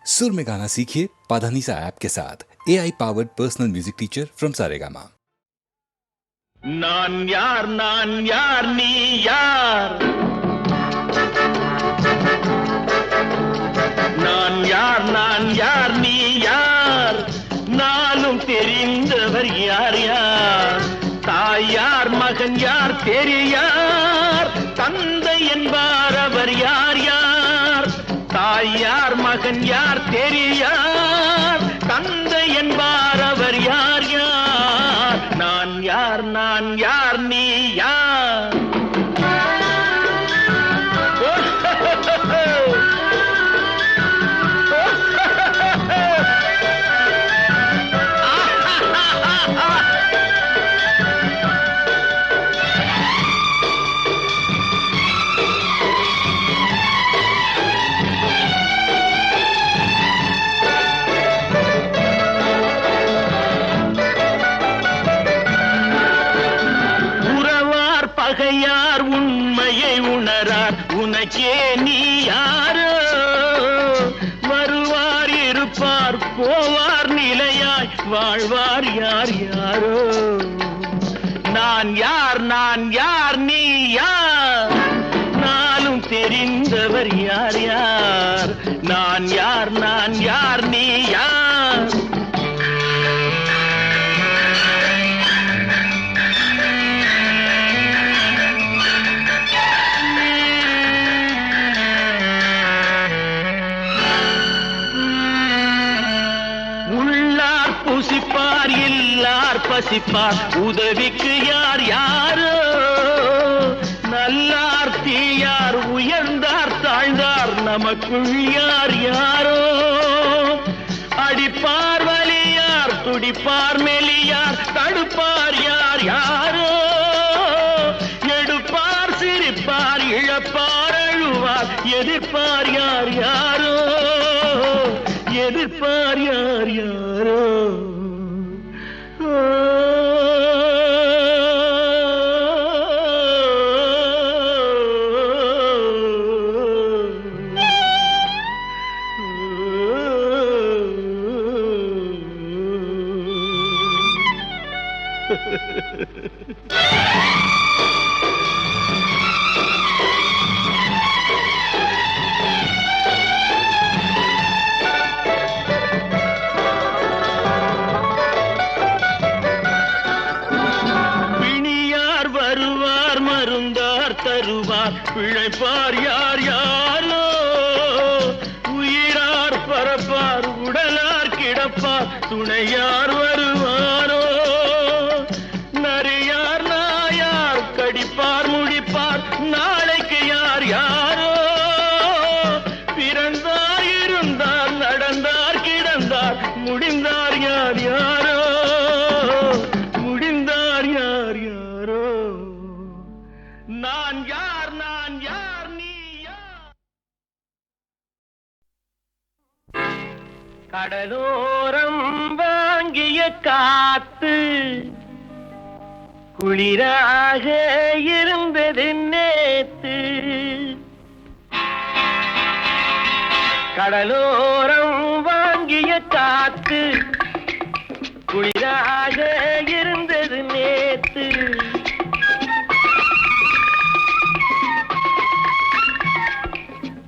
सुर में गाना सीखिए पाधानीसा ऐप के साथ AI powered personal music teacher from Saregama. நான் யார் நீ யார் நான் யார் நீ யார் நானும் தெரிந்தவர் யார் யார் தாய் யார் மகன் யார் பெரியார் தந்தை என்பார் அவர் யார் யார் தாய் யார் மகன் யார் பெரியார் தந்தை என்பார் அவர் யார் யார் நான் யார் நீ யார் பகையார் உண்மையை உணரார் உனக்கே நீ யாரோ வருவார் இருப்பார் போவார் நிலையாய் வாழ்வார் யார் யாரோ நான் யார் நீ யார் நானும் தெரிந்தவர் யார் யார் நான் யார் நீ யார் புசிப்பார் எல்லார் பசிப்பார் உதவிக்கு யார் யாரோ நல்லார் தீயார் உயர்ந்தார் தாழ்ந்தார் நமக்குள் யார் யாரோ அடிப்பார் வலியார் துடிப்பார் மெலியார் தடுப்பார் யார் யாரோ எடுப்பார் சிரிப்பார் இழப்பார் அழுவார் எதிர்ப்பார் யார் யாரோ எதிர்ப்பார் யார் யாரோ தருவார் பிழைப்பார் யார் யாரோ உயிரார் பரப்பார் உடலார் கிடப்பார் துணையார் வருவாரோ நரியார் நாயார் கடிப்பார் முடிப்பார் நாளைக்கு யார் யாரோ பிறந்தார் இருந்தார் நடந்தார் கிடந்தார் முடிந்தார் யார் யாரோ முடிந்தார் யார் யாரோ நான் யார் நீ யார் கடலோரம் வாங்கிய காத்து குளிராக இருந்தது நேத்து கடலோரம் வாங்கிய காத்து குளிராக இருந்தது நேத்து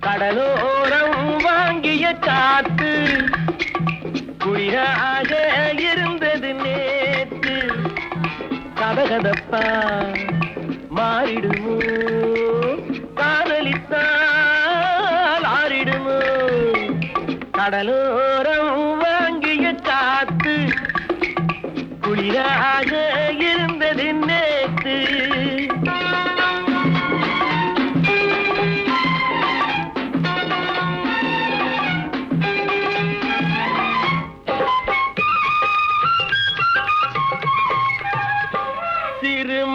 கடலோரம் வாங்கிய காத்து குளிராக இருந்தது நேத்து கதகதப்பா மாறிடுமோ காதலித்தால் ஆறிடுமோ கடலோரம் வாங்கிய காத்து குளிராக இருந்தது நேத்து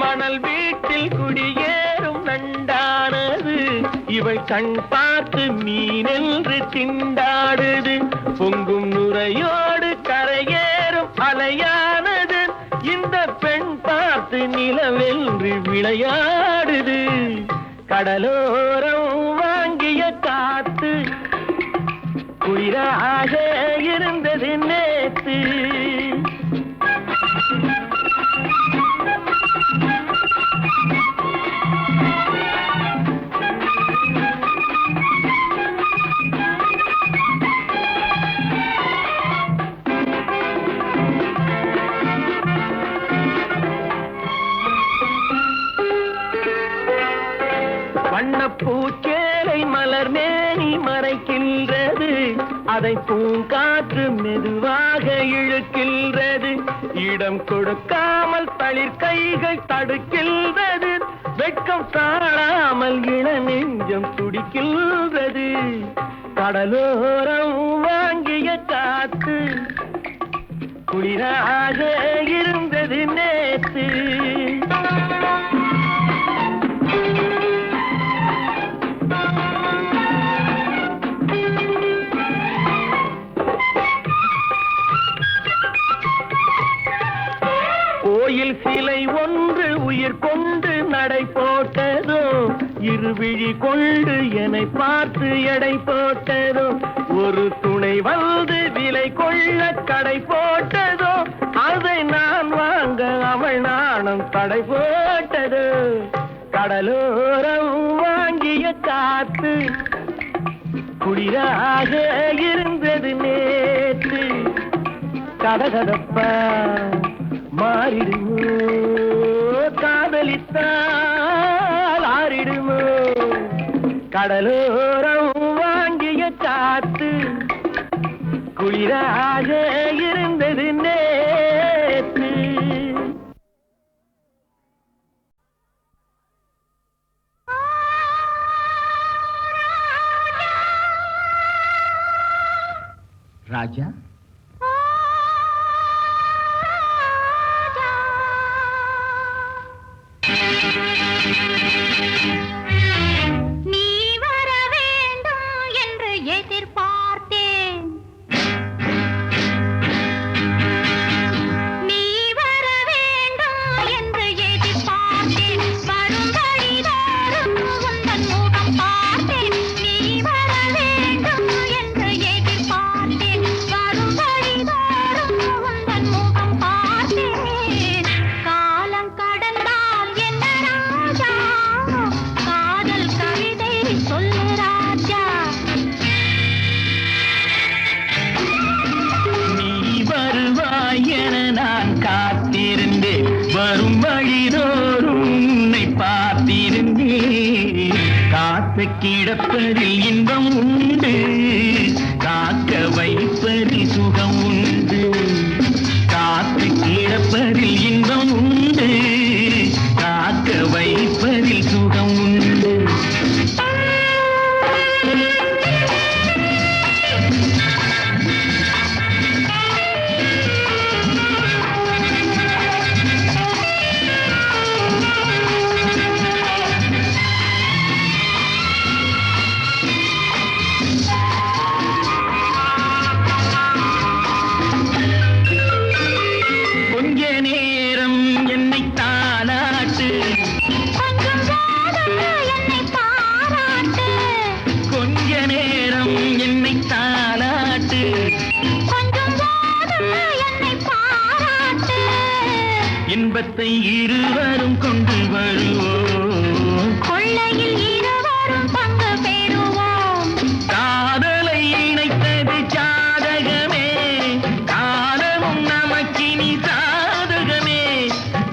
மணல் வீட்டில் குடியேறும் நண்டானது இவள் கண் பார்த்து மீனென்று திண்டாடுது பொங்கும் நுரையோடு கரையேறும் அலையானது இந்த பெண் பார்த்து நிலவென்று விளையாடுது கடலோரம் வாங்கிய காத்து குளிர குளிராக இருந்தது நேத்து. வண்ணப்பூச்சேலை மலர் மேனி மறைக்கின்றது, அதை பூங்காற்று மெதுவாக இழுக்கின்றது. இடம் கொடுக்காமல் தளிர் கைகள் தடுக்கின்றது, வெட்கம் தாழாமல் இள நெஞ்சம் துடிக்கின்றது. கடலோரம் வாங்கிய காத்து குளிராக இருந்தது நேத்து. கோயில் சிலை ஒன்று உயிர் கொண்டு நடை போட்டதோ, இருவிழி கொண்டு என்னை பார்த்து எடை போட்டதோ, ஒரு துணை வந்து விலை கொள்ள கடை போட்டதோ, அதை நான் வாங்க அவள் நாணம் தடை போட்டதோ. கடலோரம் வாங்கிய காத்து குளிராக இருந்தது நேற்று. கதகதப்பா மாறிடுமோ, காதலித்தால் ஆறிடுமோ. கடலோரம் வாங்கிய காத்து குளிராக இருந்தது நேற்று. ராஜா நீ வர வேண்டும் என்று எதிர்பார்த்தேன், நீ வர வேண்டும் என்று எதிர்பார்த்தேன். வரும் வழிதோறும் உந்தன் முகம் பார்த்தேன். நீ வர வேண்டும் என்று எதிர்பார்த்தேன், வரும் வழிதோறும் உந்தன் முகம் பார்த்தேன். காலம் கடந்தால் என்ன ராஜா, காதல் கவிதை சொல்லு ராஜா. நீ வருவாய் என நான் காத்திருந்தேன், வரும் வழிதோறும் உன்னை பார்த்திருந்தேன். காத்து கிடப்பதில் இன்பம் உண்டு, காக்க வைப்பதில் சுகம் உண்டு. காத்து கிடப்பதில் இன்பம் உண்டு, காக்க வைப்பதில் சுகம் உண்டு. கொஞ்ச நேரம் என்னை தாலாட்டு, கொஞ்சம் போதும் என்னை பாராட்டு, கொஞ்ச நேரம் என்னை தாலாட்டு. கொஞ்சம் போதும் என்னை பாராட்டு. இன்பத்தை இருவரும் கொண்டு வருவோம், கொள்ளையில் இருவரும் பங்கு பெறுவோம். காதலை இணைத்தது ஜாதகமே, காலமும் நமக்கினி சாதகமே.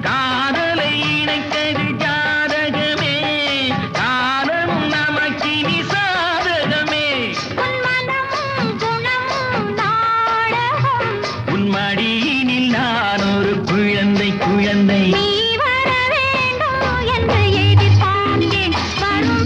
காதலை இணைத்தது ஜாதகமே, காலமும் நமக்கினி சாதகமே. உன் மனமும் குணமும் நாடகம், உன் மடியினில் நான் ஒரு குழந்தை குழந்தை. நீ வர வேண்டும் என்று எதிர்பார்த்தேன். வரும்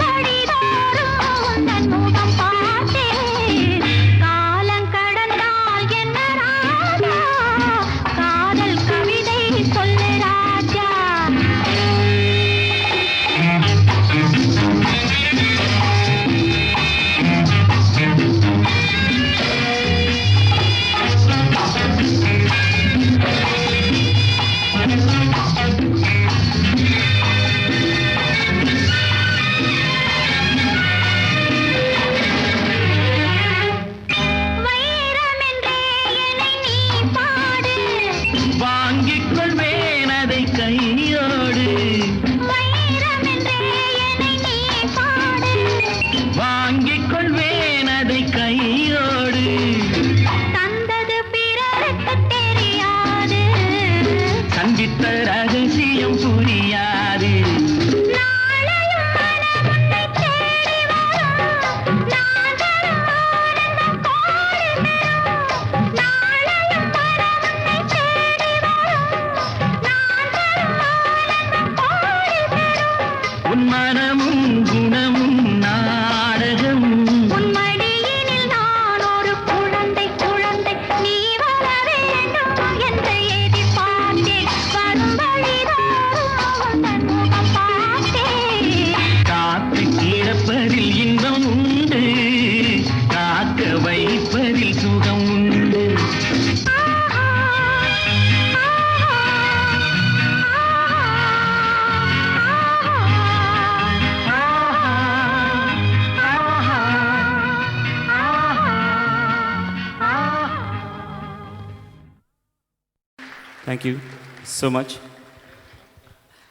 Thank you so much.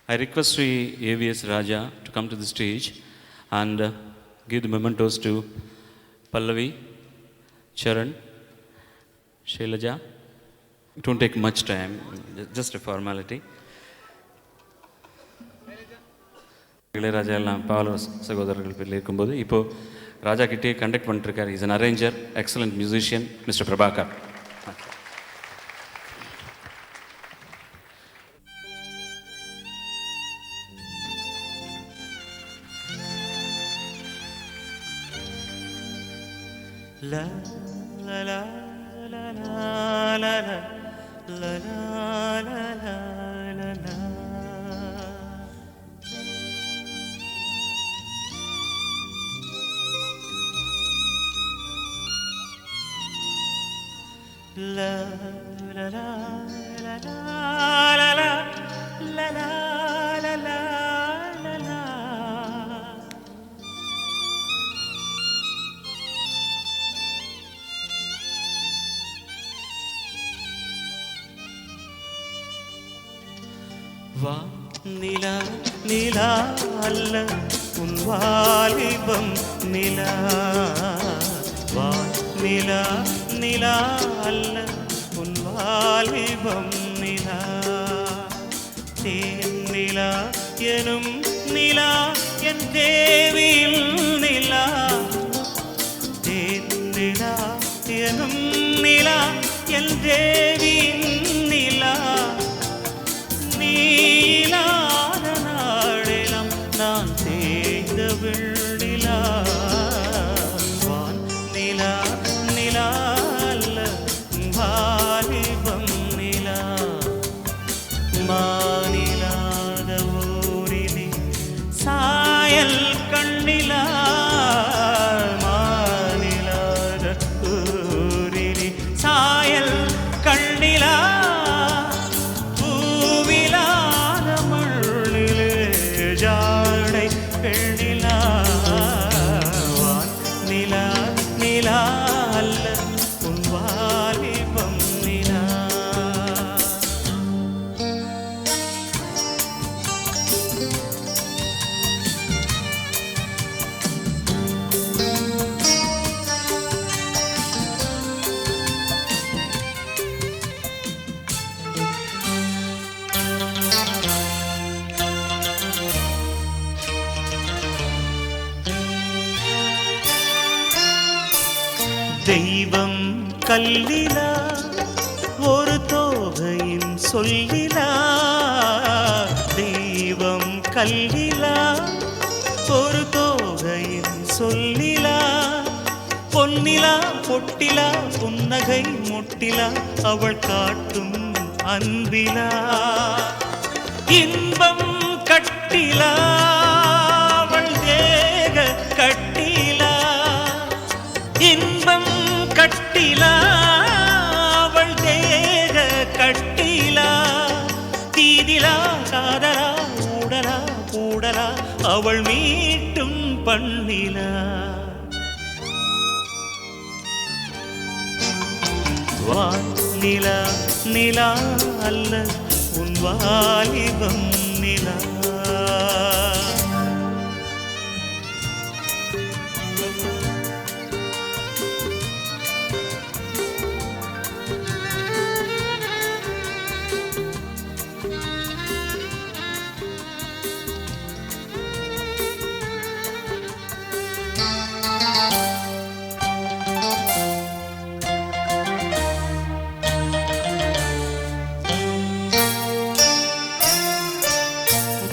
I request Sri AVS Raja to come to the stage and give the mementos to Pallavi, Charan, Shailaja. It won't take much time, just a formality. Ilaiyaraaja எல்லாம் பாவல சகோதரர்கள் பேரில் இருக்கும்போது இப்போது ராஜா கிட்டே கண்டக்ட் பண்ணிட்டுருக்கார். Is an arranger, excellent musician, mister Prabhakar. La la la la la la la la la la la la. La la la la la la la la la la la la. வா நிலா நிலா அல்ல உன் வாலிபம் நிலா. வா நிலா நிலா அல்ல உன் வாலிபம் நிலா. தேன் நிலா எனும் நிலா என் தேவியில் நிலா. தேன் நிலா எனும் நிலா என் தேவியின் நிலா. நீலாத நாடெல்லாம் நான் தேய்ந்த வெள்ளிலா. வான் நிலா நிலா அல்ல வாலிபம் நிலா. மாநிலாத ஊரிலே சாயல் கண்ணிலா. மாநிலாத ஊரிலே சாயல் கண்ணிலா. பூவிலாத மண்ணிலே ஜாடை பெண்ணிலா. வான் நிலா நிலா அல்ல உன் வாலிபம் நிலா. தெய்வம் கல்லிலா ஒரு தோகையின் சொல்லிலா. தெய்வம் கல்லிலா ஒரு தோகையின் சொல்லிலா. பொன்னிலா பொட்டிலா புன்னகை முட்டிலா அவள் காட்டும் அன்பிலா. இன்பம் கட்டிலா அவள் தேக கட்டிலா. இன்பம் கட்டிலா அவள் தேக கட்டிலா. தீதிலா காதலா ஊடலா கூடலா அவள் மீட்டும் பண்ணிலா. வான் நிலா நிலா அல்ல உன் வாலிபம் நிலா.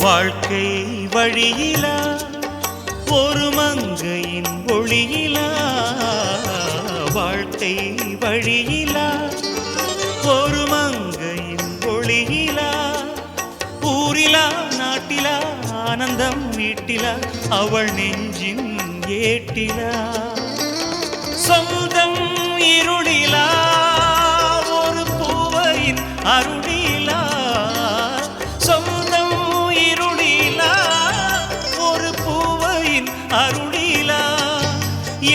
வாழ்க்கை வழியிலா ஒரு மங்கையின் ஒளியிலா. வாழ்க்கை வழியிலா ஒரு மங்கையின் ஒளியிலா. ஊரிலா நாட்டிலா ஆனந்தம் வீட்டிலா அவள் நெஞ்சின் ஏட்டிலா. சொந்தம் இருளிலா ஒரு பூவையின் அருளிலா. சொந்தம் இருளிலா ஒரு பூவையின் அருளிலா.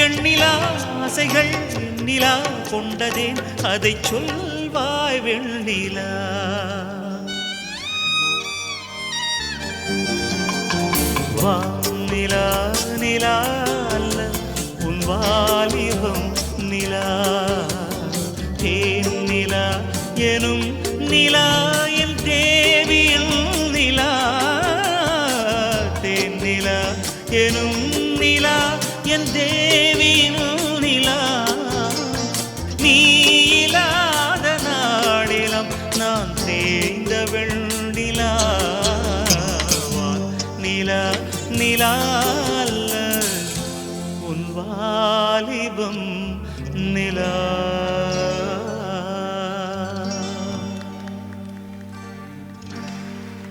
எண்ணிலா ஆசைகள் எண்ணிலா கொண்டதேன் அதை சொல் சொல்வாய் வெண்ணிலா. வானிலா நிலா அல்ல உன் வாலிபம் நிலா. தேன் நிலா எனும் நிலா என் தேவியின் நிலா. தேன் நிலா எனும் நிலா என் தேவியின் நிலா. நீ இல்லாத நாளிலம் நான் தேய்ந்த வெண்ணிலா. நிலா நிலா அல்ல உன் வாலிபம் நிலா.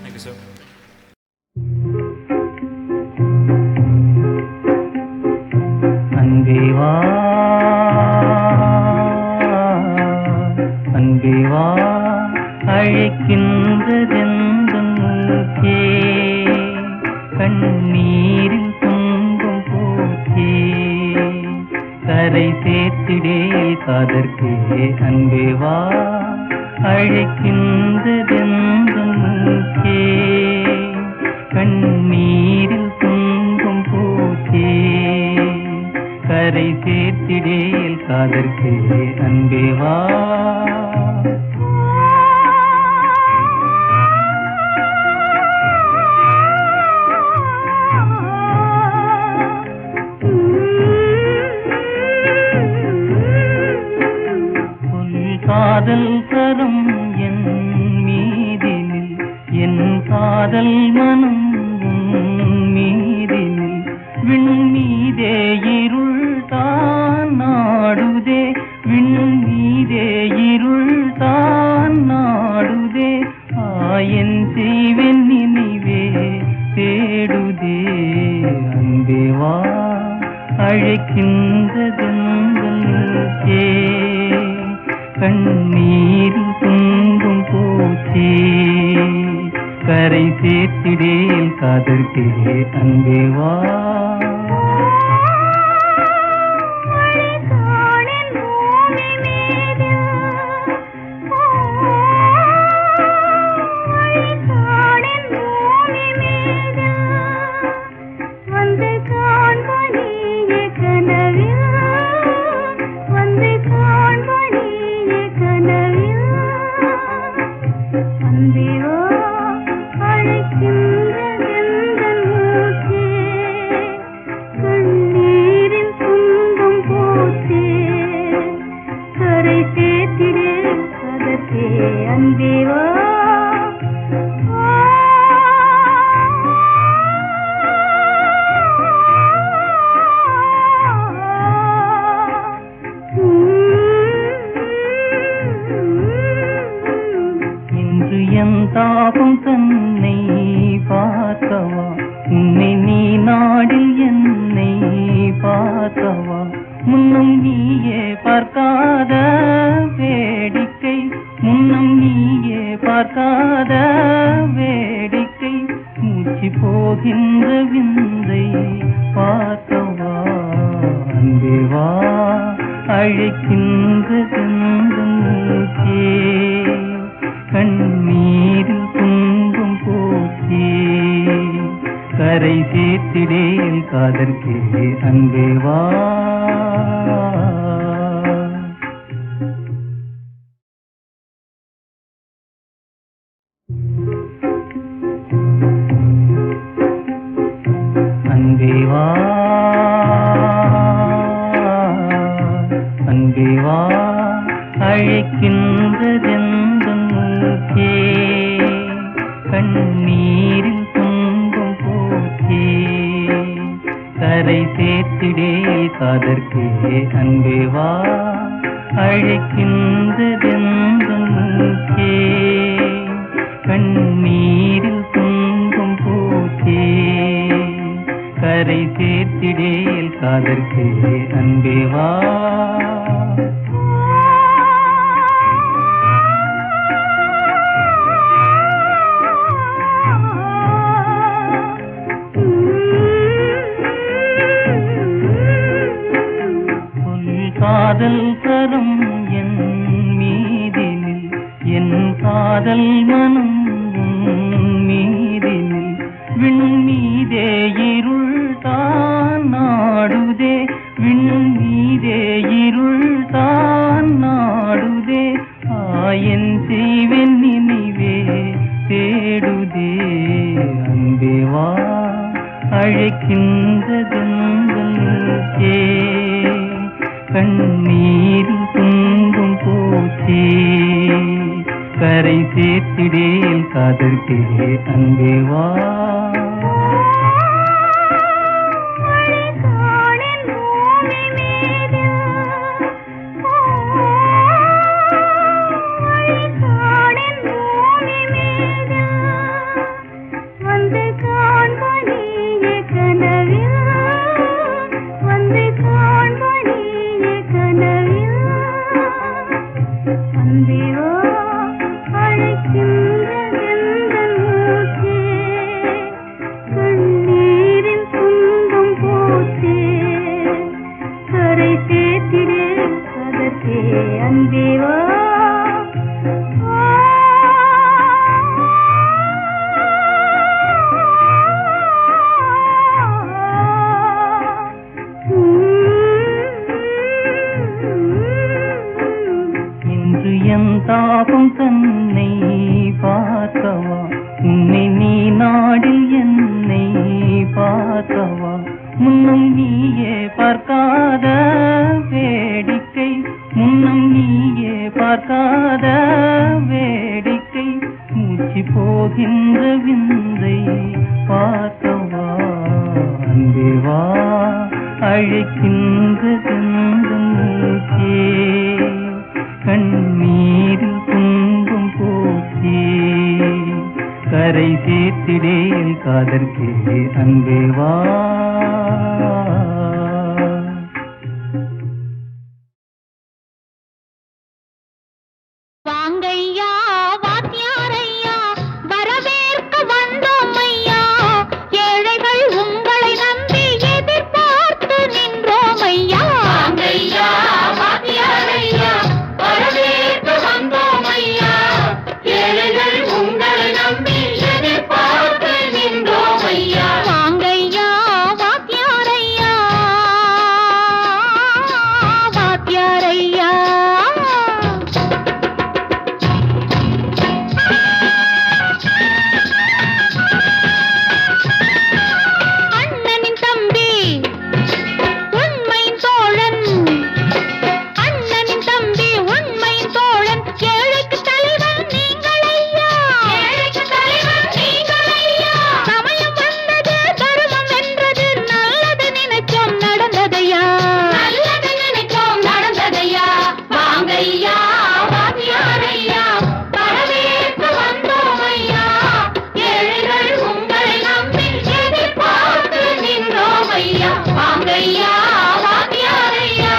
Thank you, sir. அன்பேவா அன்பேவா அழைக்கின்றதெந்தன் மூச்சே. கண்ணீரில் துன்பம் போச்சே. கரை சேர்த்திடே காதற்கே அன்பேவா அழைக்கின்றதெந்தன் மூச்சே. கண்ணீரில் துன்பம் போச்சே. கரை சேர்த்திடேல் காதற்கே அன்பேவா. காதல் கரம் என் மீதினில் என் காதல் மனம் மீதினில் விண் மீதே இருள் தான் நாடுதே. விண் மீதே இருள் தான் நாடுதே. ஆயன் செய்வன் நினைவே தேடுதே. அன்பேவா அழைக்கின்றதே. கண்ணீரில் துன்பம் போச்சே. கரை சேர்த்திடேல் காதற்கே அன்பேவா. தாபம் தன்னை பார்க்கவா. உன்னை நீ நாடில் என்னை பார்க்கவா. முன்னும் நீயே பார்க்காத வேடிக்கை. முன்னும் நீயே பார்க்காத வேடிக்கை. மூச்சு போகின்ற விந்தை பார்க்கவா. அன்பேவா அழைக்கின்ற மூச்சே. கண்ணீரில் துன்பம் போச்சே. கரை சேர்த்திடேல் காதற்கே அன்பேவா. அன்பேவா அன்பேவா அழைக்கின்றதெந்தன் மூச்சே. கண்ணீரில் துன்பம் போச்சே. கரை சேர்த்திடேல் காதற்கே அன்பேவா அழைக்கின்றதெந்தன் மூச்சே. கண்ணீரில் துன்பம் போச்சே. கரை சேர்த்திடேல் காதற்கே அன்பேவா. காதல் கரம் என் மீ காதல் மனம் மீதினில் விண்மீதே இருள் தான் நாடுதே விண்மீதே இருள் தான் நாடுதே ஆயன் செய்வன் நினைவே தேடுதே அன்பே வா அழைக்கின்றதெந்தன் தே கண்ணீரில் துன்பம் போச்சே கரை சேர்த்திடேல் காதற்கே அன்பே வா தாபம் தன்னை பார்க்கவா உன்னை நீ நாடில் என்னை பார்க்கவா முன்னும் நீயே பார்க்காத வேடிக்கை முன்னும் நீயே பார்க்காத வேடிக்கை மூச்சு போகின்ற விந்தை பார்க்கவா அன்பே வா அழைக்கின்ற மூச்சே கண்ணீரில் துன்பம் போச்சே கரை சேர்த்திடேல் காதற்கே அன்பே வா வாங்கையா வாத்தியாரையா வரவேற்க வந்தோம் ஐயா ஏழைகள் உங்களை நம்பி எதிர்பார்த்து நின்றோம் ஐயா வாங்கையா வாத்தியாரையா வரவேற்க வந்தோம் ஐயா ஏழைகள் உங்களை நம்பி எதிர்பார்த்து நின்றோம் ஐயா வாங்கையா வாத்தியாரையா வாத்தியாரையா அண்ணனின் தம்பி உண்மையின் தோழன் அண்ணனின் தம்பி உண்மையின் தோழன் ஏழைக்கு தலைவன் நீங்கள் ஐயா ஏழைக்கு தலைவன் நீங்கள் ஐயா சமயம் வந்தது தர்மம் வென்றது நல்லது நினைச்சோம் நடந்ததையா நல்லது நினைச்சோம் நடந்ததையா வாங்கையா வாத்தியாரையா வரவேற்று வந்தோம் ஐயா ஏழைகள் உங்களை நம்பி எதிர்பார்த்து நின்றோம் ஐயா வாங்கையா வாத்தியாரையா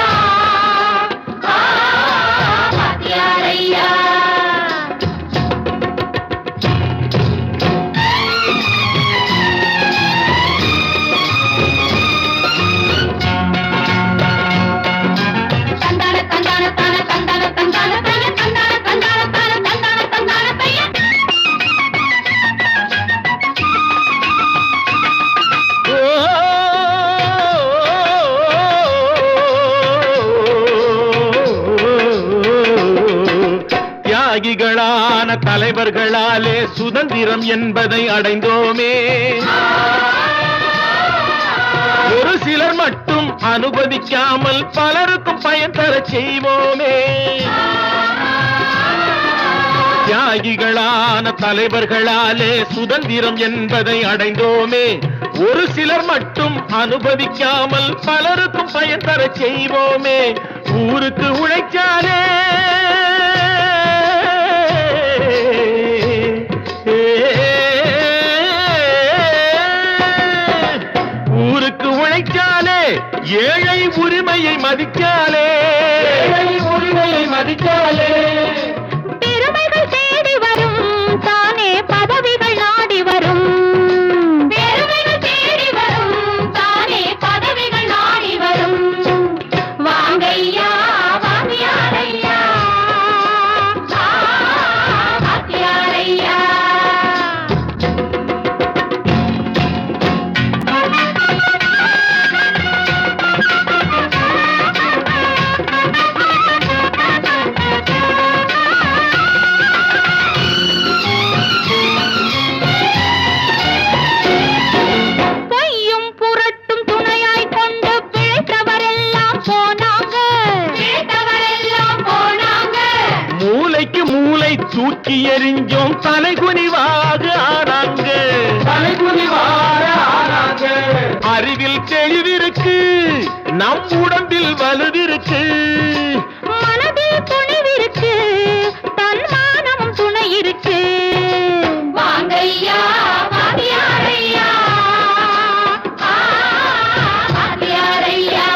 வாத்தியாரையா தந்தான தந்தான தான தந்தான தந்தான தைய தந்தான தந்தான தான தந்தான தந்தான தைய தியாகிகளான தலைவர்களாலே சுதந்திரம் என்பதை அடைந்தோமே ஒரு சிலர் மட்டும் அனுமதிக்காமல் பலருக்கும் பயன் தரச் செய்வோமே தியாகிகளான தலைவர்களாலே சுதந்திரம் என்பதை அடைந்தோமே ஒரு சிலர் மட்டும் அனுமதிக்காமல் பலருக்கும் பயன் தரச் செய்வோமே ஊருக்கு உழைச்சாலே ஊருக்கு உழைச்சாலே ஏழை உரிமையை மதிச்சாலே பெருமைகள் தேடி வரும் தானே பதவிகள் நாடி வரும் பெருமைகள் தேடி வரும் தானே பதவிகள் நாடி வரும் வாங்கையா வாத்தியாரையா வாத்தியாரையா தூக்கி எறிஞ்சோம் தலைகுனிவாக ஆனாங்க. அறிவில் தெளிவிருக்கு, நம் உடம்பில் வலுவிருக்கு, மனதில் துணிவிருக்கு, தன்மானமும் துணை இருக்கு. வாங்கையா வாத்தியாரையா, வாத்தியாரையா.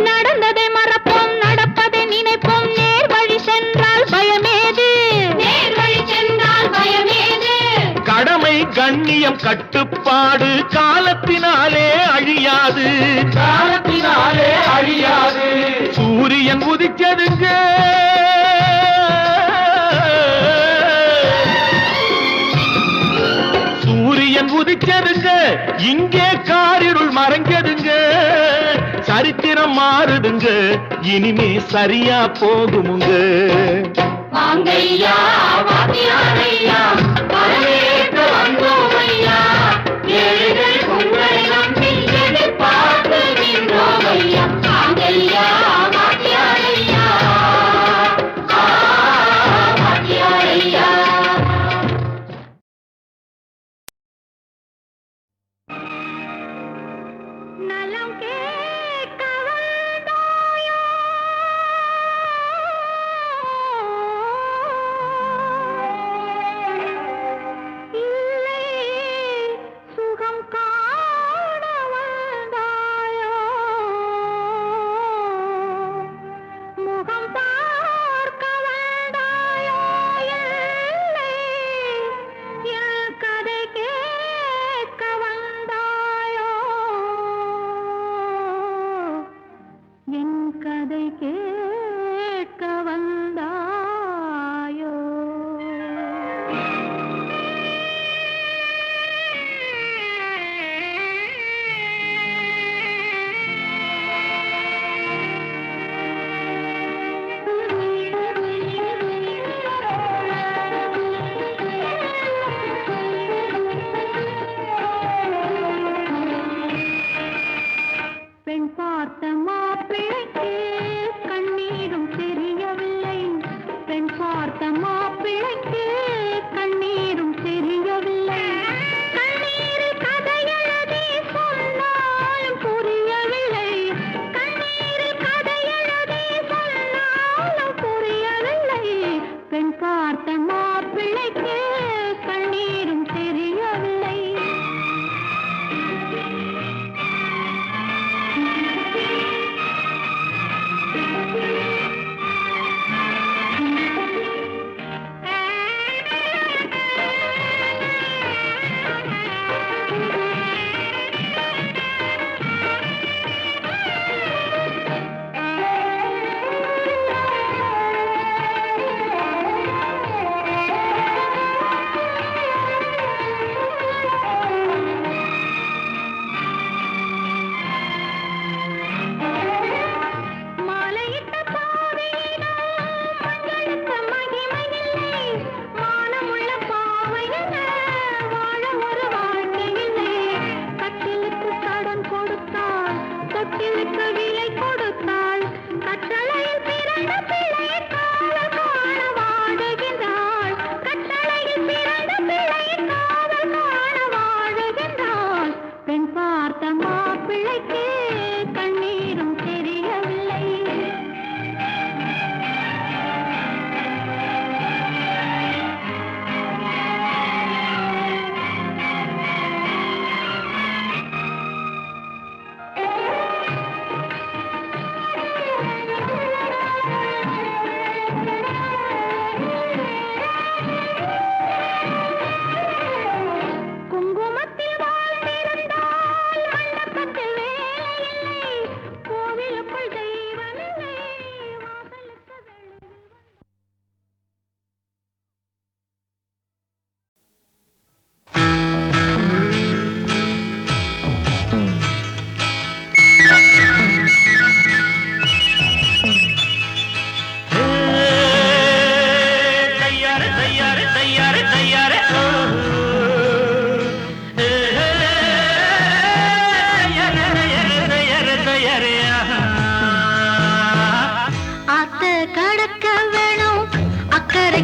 நடந்ததை மறப்போம், நடப்பதை நினைப்போம், நேர் வழி சென்றால் பயமேது, நேர் வழி சென்றால் பயமேது. கடமை கண்ணியம் கட்டுப்பாடு காலத்தினாலே அழியாது, காலத்தினாலே அழியாது. சூரியன் உதிச்சதுங்க, சூரியன் உதிச்சதுங்க, இங்கே காரிருள் மறைஞ்சதுங்க. சரித்திரம் மாறுதுங்க, இனிமே சரியா போகுமுங்க. வாங்கையா வாத்தியாரையா, வரவேற்க வந்தோமையா, ஏழைகள் உங்களை நம்பி எதிர்பார்த்து நின்றோமையா. வாங்கையா வாத்தியாரையா, வாத்தியாரையா. நலம் கேட்க வந்தாயோ, இல்லை சுகம் காண வந்தாயோ, முகம் பார்க்க வந்தாயோ, இல்லை என் கதை கேட்க வந்தாயோ, என் கதை கேட்க வந்தாயோ. பெண் பார்த்த மாப்பிள்ளைக்கு கண்ணீரும் தெரியவில்லை, பெண் பார்த்த மாப்பிள்ளைக்கு கண்ணீரும் தெரியவில்லை. கண்ணீரில் கதை எழுதி சொன்னாலும் புரியவில்லை, கண்ணீரில் கதை எழுதி சொன்னாலும் புரியவில்லை. பெண் பார்த்த மாப்பிள்ளைக்கு கண்ணீரும் தெரியவில்லை. மாலையிட்ட பாவையிடம் மங்களுக்கு மகிமையில்லை, மானமுள்ள பாவையிட வாழ ஒரு வாழ்க்கையில்லை. கட்டிலுக்கு கடன் கொடுத்தாள், தொட்டிலுக்கு விலை கொடுத்தாள், கட்டளையில் பிறந்த பிள்ளை காவல் காண வாடுகின்றாள், கட்டளையில் பிறந்த பிள்ளை காவல் காண வாடுகின்றாள். பெண் பார்த்த மாப்பிள்ளைக்கு கண்ணீரும் தெரியவில்லை.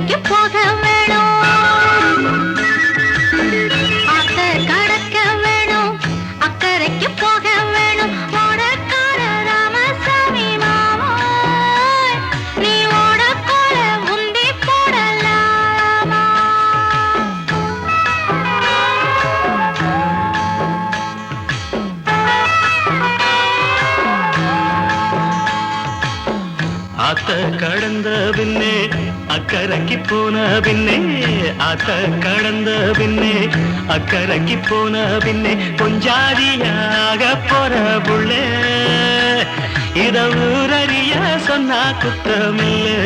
அக்கறைக்கு போக வேணும், ஆத்த கடக்க வேணும், அக்கறைக்கு போக வேணும். ஓடக்கார ராமசாமி மாமோய், நீ ஓடக்கோல முந்தி போடலாமா? ஆத்த கடந்த பின்னே அக்கறைக்கு போன பின்னே, ஆத்த கடந்த பின்னே அக்கறைக்கு போன பின்னே, கொஞ்சாதியாக போற புள்ளே இத ஊரறிய சொன்னா குத்தமில்லை.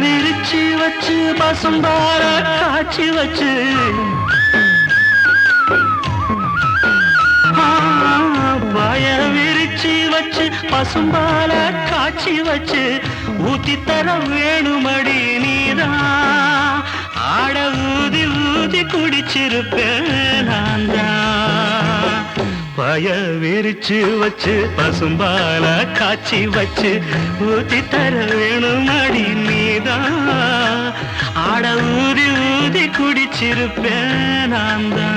விரிச்சு வச்சு பசும்பார காட்சி வச்சு, பாய விரிச்சு வச்சு பசும்பால காட்சி வச்சு, ஊத்தி தர வேணுமடி நீதான், ஆட ஊதி ஊதி குடிச்சிருப்பேன் நான் தான். பாய விரிச்சு வச்சு பசும்பால காட்சி வச்சு, ஊத்தி தர வேணுமடி நீதான், ஆட ஊதி ஊதி குடிச்சிருப்பேன் நான் தான்.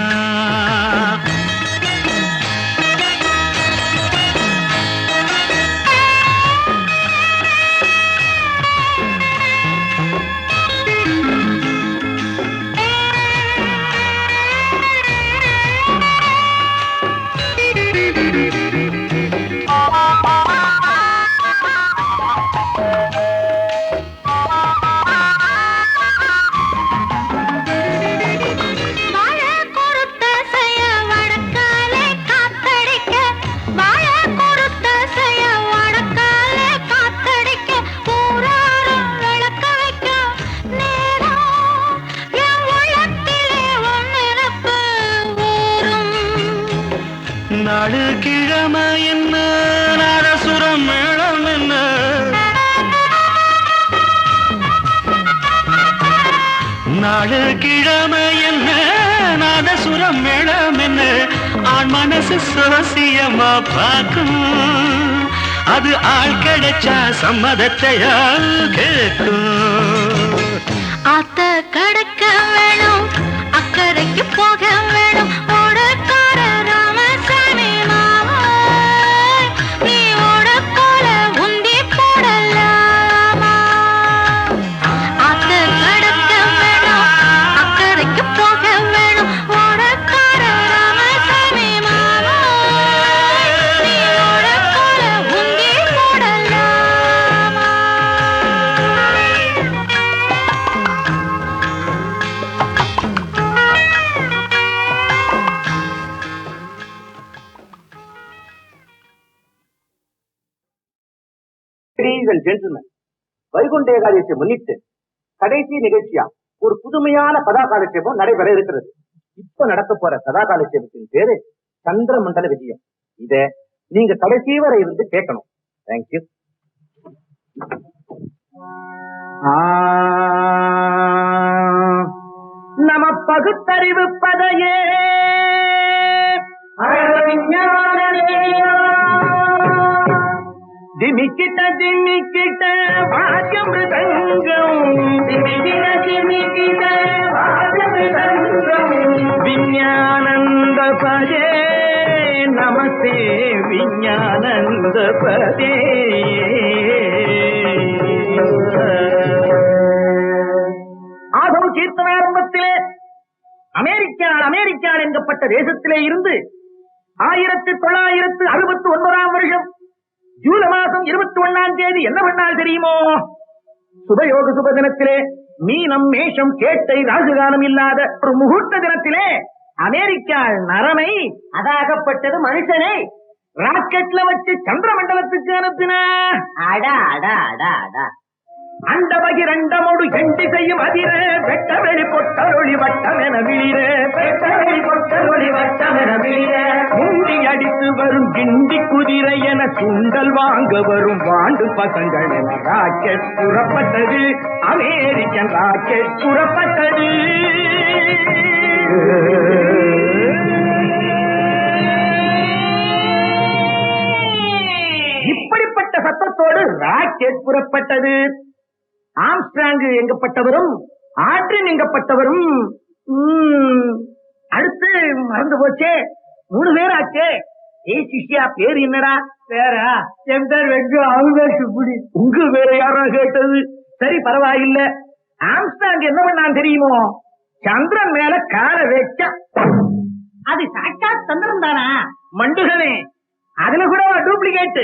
நாடு கிழமை என்ன நாரசுரம் மேளம் என்ன, நாடு கிழமை என்ன நாதசுரம் மேளம் என்ன, ஆண் மனசு சோசியமா பார்க்கும், அது ஆள் கிடைச்சா சம்மதத்தையா கேட்கும். ஆத்த கடக்க வேணும், அக்கறைக்கு போக வேணும், ஓடக்கார ராமசாமி மாமோய், நீ ஓடக்கோல உந்தி போடலாமா? ஆத்த கடக்க வேணும், அக்கறைக்கு போக வேணும், ஓடக்கார ராமசாமி மாமோய், நீ ஓடக்கோல உந்தி போடலாமா? Ladies and gentlemen, வைகுண்ட ஏகாதசியை முன்னிட்டு கடைசி நிகழ்ச்சியா ஒரு புதுமையான கதாகாலட்சேபம் நடைபெற இருக்கிறது. இப்ப நடக்க போற கதாகாலட்சேபத்தின் பேரு சந்திர மண்டல விஜயம். இத நீங்க கடைசி வரை இருந்து கேட்கணும். தேங்க்யூ. நம பகுத்தறிவு பதையே திமிக்கிட்ட திமிக்கிட்ட வாக்கியமிருதங்கம், திமிக்கிட்ட திமிக்கிட்ட வாக்கியமிருதங்கம், விஞ்ஞானந்த பதே நமஸ்தே விஞ்ஞானந்த பதே. ஆதம் கீர்த்தனாரம்பத்திலே அமெரிக்கா என்கப்பட்ட தேசத்திலே இருந்து 1969 வருஷம் ஜூலை மாசம் 21ஆம் தேதி என்ன பண்ணால் தெரியுமோ? சுபயோக சுப தினத்திலே மீனம் மேஷம் கேட்டை ராஜகாலம் இல்லாத ஒரு முகூர்த்த தினத்திலே அமெரிக்கா நரனை அதாகப்பட்டது மனுஷனை ராக்கெட்ல வச்சு சந்திர மண்டலத்துக்கு அனுப்பின. அடா அடா அடா அடா அந்த பகிரண்டமோடு எண்டி செய்யும் அதிர வெட்ட வெளி பொட்டொழி வட்டமென விழிர வெட்ட வெளி பொட்டொழி வட்டமென விழிர முண்டி அடித்து வரும் கிண்டி குதிரை என சுண்டல் வாங்க வரும் வாண்டு பசங்கள் என ராக்கெட் புறப்பட்டது. அமெரிக்கன் ராக்கெட் புறப்பட்டது. இப்படிப்பட்ட சத்தத்தோடு ராக்கெட் புறப்பட்டது. ஆம்ஸ்ட்ராங் எங்கப்பட்டவரும் ஆட்ரின் எங்கப்பட்டவரும் அடுத்து மறந்து போச்சே. 3 பேர் ஆச்சே. ஏய் சிஷ்யா, பேர் என்னடா? பேரா? என் பேர் வெங்கு. அவங்க சுப்புடி. உங்க பேர யாரா கேட்டது? சரி, பரவாயில்ல. ஆம்ஸ்ட்ராங் என்ன பண்ணான் தெரியுமோ? சந்திரன் மேல கால வச்சா. அது சாட்சாத் சந்திரன் தானா? மண்டுகனே, அதுல கூட டூப்ளிகேட்.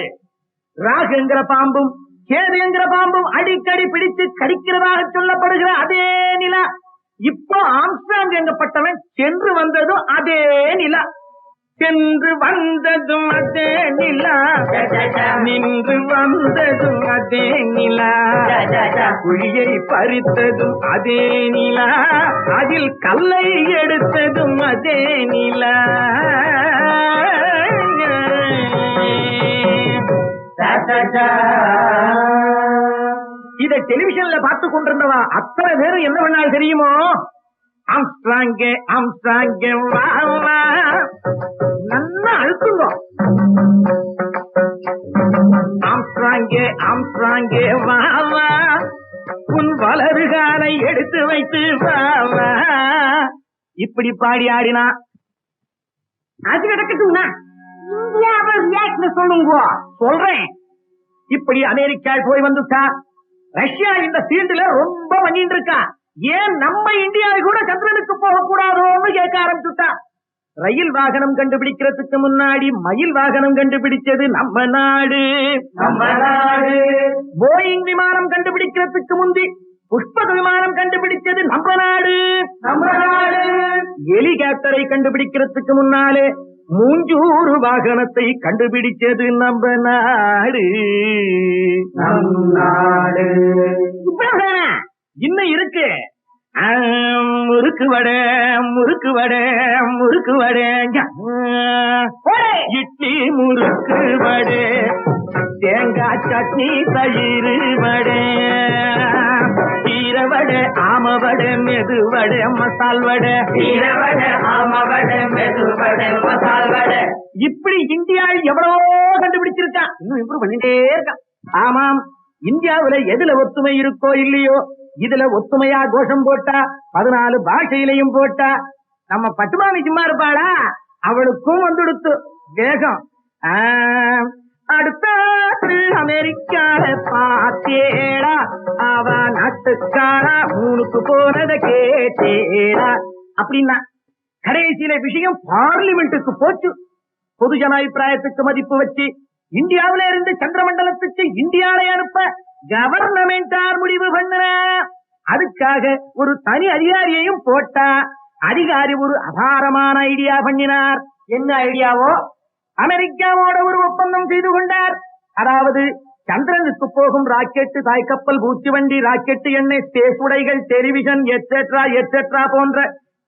ராகுங்கிற பாம்பும் கேதுங்கிற பாம்பும் அடிக்கடி பிடித்து கடிக்கிறதாக சொல்லப்படுகிற அதே நிலா. இப்போ ஆம்ஸ்ட்ராங் எங்கப்பட்டவன் சென்று வந்ததும் அதே நிலா. சென்று வந்ததும் அதே நிலா, நின்று வந்ததும் அதே நிலா, குழியை பறித்ததும் அதே நிலா, அதில் கல்லை எடுத்ததும் அதே நிலா. இத டெலிவிஷன்ல பார்த்து கொண்டிருந்தவா அத்தனை பேரும் என்ன பண்ணால் தெரியுமோ? ஆம்ஸ்ட்ராங்கே ஆம்ஸ்ட்ராங்கே வா வா, நல்லா அழுத்துங்க. ஆம்ஸ்ட்ராங்கே ஆம்ஸ்ட்ராங்கே வா வா, உன் வலதுகாலை எடுத்து வைத்து வா வா. இப்படி பாடி ஆடினா அது நடக்கட்டும்னா இந்தியாவை ரியாக்ட் சொல்லுங்க. சொல்றேன். இப்படி அமெரிக்கா போய் வந்துட்டா, ரஷ்யா இந்த ஃபீல்டுல ரொம்ப பண்ணிட்டு இருக்கா. ஏன் நம்ம இந்தியாவை கூட சந்திரனுக்கு போக கூடாதோன்னு கேட்க ஆரம்பிச்சுட்டா. ரயில் வாகனம் கண்டுபிடிக்கிறதுக்கு முன்னாடி மயில் வாகனம் கண்டுபிடிச்சது நம்ம நாடு. நம்ம நாடு. போயிங் விமானம் கண்டுபிடிக்கிறதுக்கு முந்தி புஷ்பக விமானம் கண்டுபிடிச்சது நம்ம நாடு. நம்ம நாடு. ஹெலிகாப்டரை கண்டுபிடிக்கிறதுக்கு முன்னாலே மூஞ்சூறு வாகனத்தை கண்டுபிடிச்சது நம்ம நாடு. நம் நாடு. இன்னும் இருக்கு. முறுக்கு வடை முறுக்கு வடை முறுக்கு வடை, இட்லி முறுக்கு வடை, தேங்காய் சட்னி தயிர் வடை, கீரை வடை ஆம வடை மெது வடை மசால் வடை, கீரை வடை ஆம வடை மெது வடை மசால் வடை. இப்படி இந்தியா எவ்வளவோ கண்டுபிடிச்சிருக்கா. இன்னும் இம்ப்ரூவ் பண்ணிட்டே இருக்கான். ஆமாம், இந்தியாவுல எதுல ஒத்துமை இருக்கோ இல்லையோ, இதுல ஒத்துமையா கோஷம் போட்டா 14 பாஷையிலையும் போட்டா நம்ம பட்டுமாமி சும்மா இருப்பாளா? அவளுக்கும் வந்துடுத்து வேகம். அடுத்த அமெரிக்கால பாத்தேடா, அவ நாட்டுக்காரா ஊனுக்கு போனத கேட்டேடா அப்படின்னா கடைசியில விஷயம் பார்லிமெண்ட்டுக்கு போச்சு. பொதுஜன அபிப்பிராயத்துக்கு மதிப்பு வச்சு இந்தியாவில இருந்து சந்திரமண்டலத்துக்கு இந்தியாவை அனுப்ப கவர்னமெண்டார் முடிவு பண்ண. அதுக்காக ஒரு தனி அதிகாரியையும் போட்டா. அதிகாரி ஒரு அபாரமான ஐடியா பண்ணினார். என்ன ஐடியாவோ? அமெரிக்காவோட ஒரு ஒப்பந்தம் செய்து கொண்டார். அதாவது சந்திரனுக்கு போகும் ராக்கெட், தாய்க்கப்பல், பூச்சி வண்டி, ராக்கெட் எண்ணெய், ஸ்பேஸ் உடைகள், டெலிவிஷன் எட்ஸெட்ரா எட்ஸெட்ரா போன்ற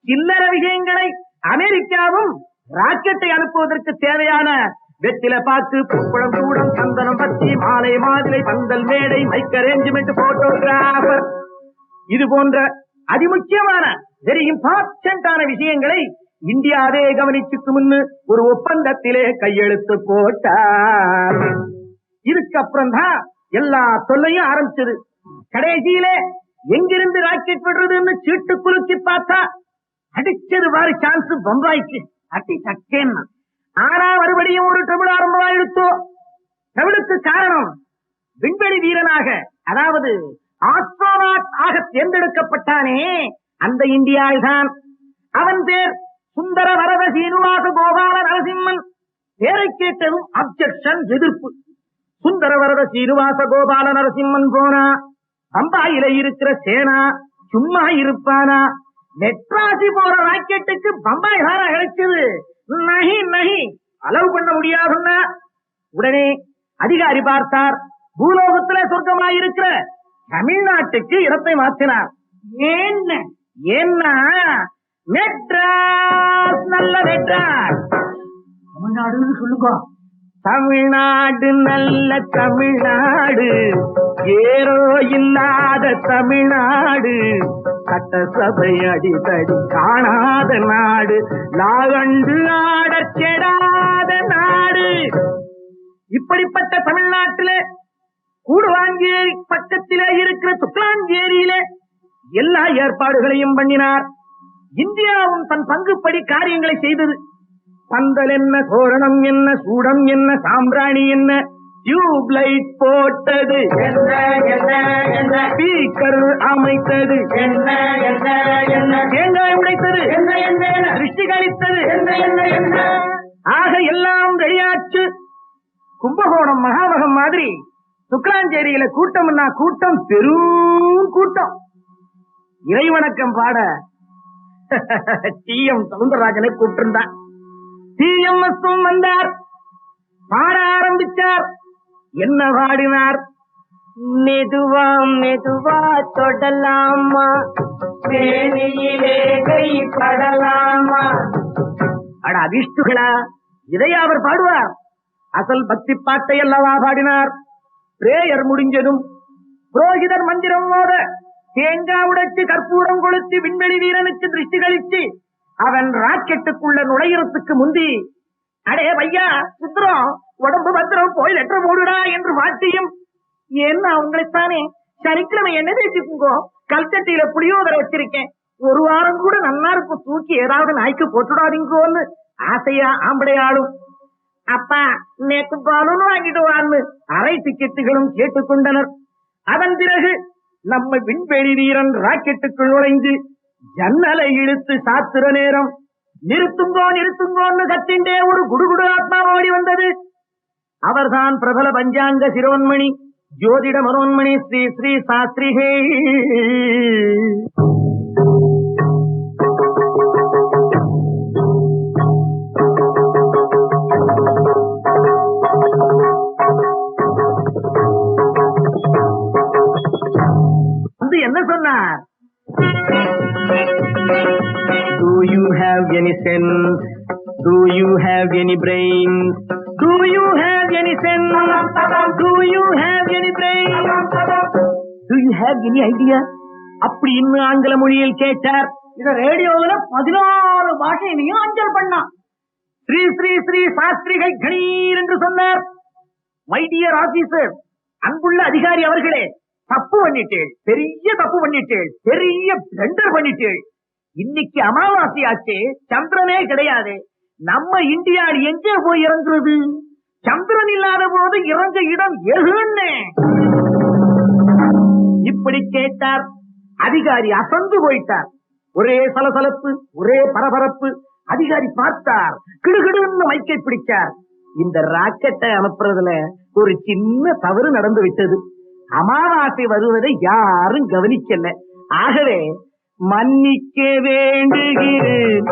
சில்லற விஷயங்களை அமெரிக்காவும் ராக்கெட்டை அனுப்புவதற்கு தேவையான வெற்றில பாக்கு, பூக்குளம், சூடம், சந்தனம், பத்தி, மாலை, மாதுளை, பந்தல், மேடை, மைக் அரேஞ்ச்மெண்ட், போட்டோகிராபர், இது போன்ற அதிமுக்கியமான வெரி இம்பார்ட்டன்டான விஷயங்களை இந்தியாவே கவனிச்சுக்கு முன்னு ஒரு ஒப்பந்தத்திலே கையெழுத்து போட்டார். இதுக்கப்புறம் தான் எல்லா தொல்லையும் ஆரம்பிச்சது. கடைசியிலே எங்கிருந்து ராக்கெட் விடுறதுன்னு சீட்டு குலுக்கி பார்த்தா அடிச்சது வாரி சான்ஸ் பம்பாய்க்கு. அட்டி சக்கேன்னா. ஆனா மறுபடியும் ஒரு ட்ரபிள் ஆரம்பமாயிடுத்தோ. ட்ரபிளுக்கு காரணம் விண்வெளி வீரனாக, அதாவது ஆஸ்ட்ரோநாட் ஆக தேர்ந்தெடுக்கப்பட்டானே அந்த இந்தியாவில் தான். அவன் பேர் சுந்தர வரத சீனிவாச கோபால நரசிம்மன். பேரை கேட்டதும் அப்செக்ஷன், எதிர்ப்பு. சுந்தரவரத சீனிவாச கோபால நரசிம்மன் போனா, பம்பாயில இருக்கிற சேனா சும்மா இருப்பானா? மெட்ராசி போற ராக்கெட்டுக்கு பம்பாய் தாரா கிடைச்சது. நகி நகி அலவு பண்ண முடியாதுன்னா உடனே அதிகாரி பார்த்தார். பூலோகத்துல சொர்க்கமாயிருக்கிற தமிழ்நாட்டுக்கு இடத்தை மாற்றினார். ஏன்னா மெட்ராஸ் நல்ல மெட்ராஸ். தமிழ்நாடுன்னு சொல்லுங்க. தமிழ்நாடு நல்ல தமிழ்நாடு, ஏரோ இல்லாத தமிழ்நாடு, சட்டசபை அடித்தடி காணாத நாடு, லாகண்டு ஆடச் கெடாத நாடு. இப்படிப்பட்ட தமிழ்நாட்டிலே கூடுவாஞ்சேரி பக்கத்திலே இருக்கிற துக்லாஞ்சேரியிலே எல்லா ஏற்பாடுகளையும் பண்ணினார். இந்தியாவும் தன் பங்குப்படி காரியங்களை செய்தது. பந்தல் என்ன, தோரணம் என்ன, சூடம் என்ன, சாம்பிராணி என்ன, டியூப் லைட் போட்டது, ஸ்பீக்கர் அமைத்தது, தேங்காய் உடைத்தது, திருஷ்டி கழித்தது, ஆக எல்லாம் ரெடியாச்சு. கும்பகோணம் மகாமகம் மாதிரி துக்லாஞ்சேரியில கூட்டம்னா கூட்டம், பெரும் கூட்டம். இறைவணக்கம் பாட டி.எம். சவுந்தரராஜனை கூப்பிட்டிருந்தான். டி.எம்.எஸ். வந்தார், பாட ஆரம்பிச்சார். என்ன பாடினார்? மெதுவா மெதுவா தொடலாமா, வேணியிலே கை படலாமா. அட அதிஷ்டுகளா, இதையா அவர் பாடுவார்? அசல் பக்தி பாட்டை அல்லவா பாடினார். பிரேயர் முடிஞ்சதும் புரோகிதர் மந்திரம் மோத தேங்காய் உடைச்சு கற்பூரம் கொளுத்தி விண்வெளி வீரனுக்கு திருஷ்டி கழிச்சு அவன் ராக்கெட்டுக்குள்ள நுழையறதுக்கு முந்தி, அடே பையா சுத்திரம், உடம்பு பத்திரம், போய் லெட்டர் போடுடா என்று வாட்டியும், என்ன உங்களைத்தானே சனிக்கிழமை என்ன தேய்ச்சிக்குங்கோ, கல்ச்சட்டியில புளியோதரை வச்சிருக்கேன், ஒரு வாரம் கூட நல்லா இருக்கும், தூக்கி ஏதாவது நாய்க்கு போட்டுடாதீங்கோன்னு ஆசையா ஆம்படையாளும். அப்பா நேற்று பாலும் வாங்கிட்டு வான்னு அரை டிக்கெட்டுகளும் கேட்டுக்கொண்டனர். அதன் பிறகு நம்ம விண்வெளி வீரன் ராக்கெட்டுக்குள் நுழைந்து ஜன்னலை இழுத்து சாத்துற நேரம், நிறுத்துங்கோ நிறுத்துங்கோன்னு கத்திண்டே ஒரு குடுகுடு ஆத்மா ஓடி வந்தது. அவர்தான் பிரபல பஞ்சாங்க சிரோன்மணி ஜோதிட மனோன்மணி ஸ்ரீ ஸ்ரீ சாஸ்திரிகே. என்ன சொன்னார்? Do you have any sense? Do you have any brains? Do you have any sense? Do you have any brains? Do you have any idea? அப்படி இன்னும் ஆங்கில மொழியில் கேட்டார். இத ரேடியோவில் 16 பாஷையிலையும் அஞ்சல் பண்ணான். ஸ்ரீ ஸ்ரீ ஸ்ரீ சாஸ்திரிகள் கணீர் என்று சொன்னார். மை டியர் ஆபீசர், அன்புள்ள அதிகாரி அவர்களே, தப்பு பண்ணிட்டேன், பெரிய தப்பு பண்ணிட்டேன், பெரிய பிளண்டர் பண்ணிட்டேன். இன்னைக்கு அமாவாசை ஆச்சு, சந்திரனே கிடையாது. நம்ம இந்தியா எங்கே போய் இறங்குறது? சந்திரன் இல்லாத போது இறங்க இடம் எதுன்னு இப்படி கேட்டார். அதிகாரி அசந்து போயிட்டார். ஒரே சலசலப்பு, ஒரே பரபரப்பு. அதிகாரி பார்த்தார், கிடுகிடுன்னு மைக்கை பிடிச்சார். இந்த ராக்கெட்டை அனுப்புறதுல ஒரு சின்ன தவறு நடந்து விட்டது. அமாவாசை வருவதை யாரும் கவனிக்கல. ஆகவே மன்னிக்க வேண்டுகிறேன்,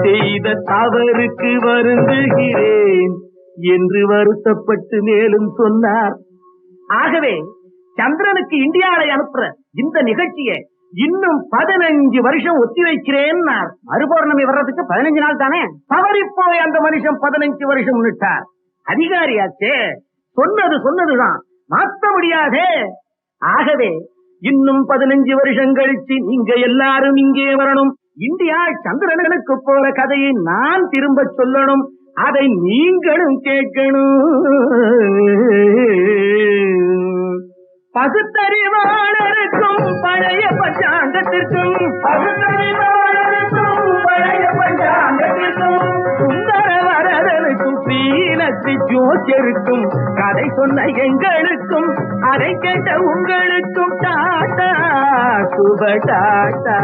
செய்த தவறுக்கு வருந்துகிறேன் என்று வருத்தப்பட்டு மேலும் சொன்னார். ஆகவே சந்திரனுக்கு இந்தியாவை அனுப்புற இந்த நிகழ்ச்சியை இன்னும் 15 வருஷம் ஒத்தி வைக்கிறேன். மறுபௌர்ணமி வர்றதுக்கு 15 நாள் தானே. தவறி போய் அந்த மனுஷன் 15 வருஷம் முன்னிட்டார். அதிகாரியாச்சே, சொன்னது சொன்னதுதான், மாற்ற முடியாதே. ஆகவே இன்னும் 15 வருஷம் கழிச்சு நீங்க எல்லாரும் இங்கே வரணும். இந்தியா சந்திரனுக்கு போற கதையை நான் திரும்ப சொல்லணும். அதை நீங்களும் கேட்கணும். பகுத்தறிவாளருக்கும் பழைய பஞ்சாங்கத்திற்கும், பகுத்தறிவாளருக்கும் பழைய பஞ்சாங்கத்திற்கும், சுந்தர வரதனுக்கும் ஸ்ரீலத்தி ஜோசியருக்கும், கதை சொன்ன எங்களுக்கும், அதை கேட்ட உங்களுக்கும் டாட்டா சுப டாட்டா.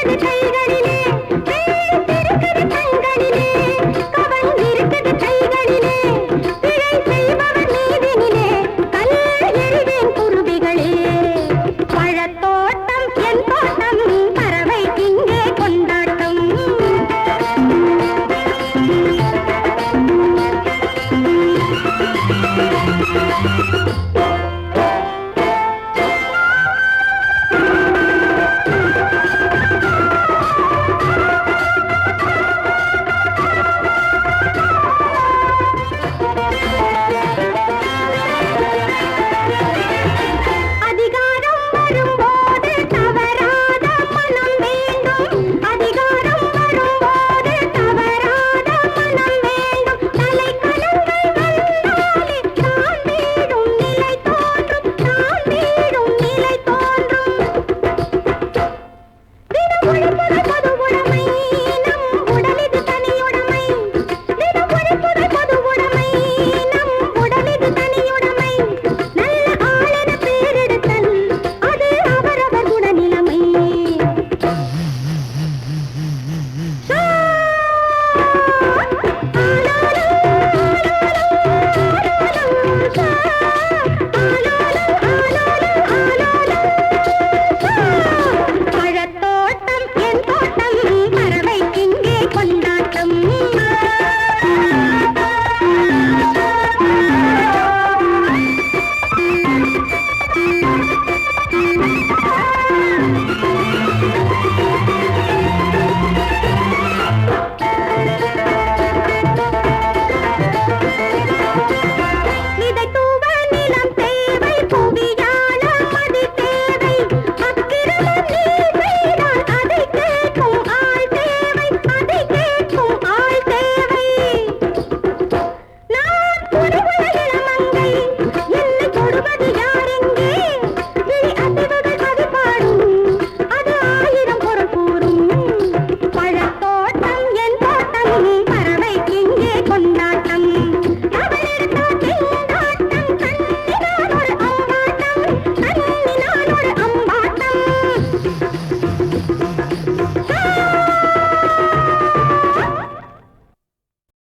இருக்குது கைகளிலே இருக்குது கண்களிலே கவன் இருக்குது கைகளிலே பிழை செய்பவர் மீதினிலே கல் எறிவேன் குருவிகளே பழத்தோட்டம் என் தோட்டம் பறவை இங்கே கொண்டாட்டம் அதிகாரம் வரும்போது தவறாத மனம் வேண்டும் அதிகாரம் வரும்போது தவறாத மனம் வேண்டும் தலைக்கணங்கள் வந்தாலே தான் வீடும் நிலை தோன்றும் தான் வீடும் நிலை தோன்றும் தினமொழி பொது உணவு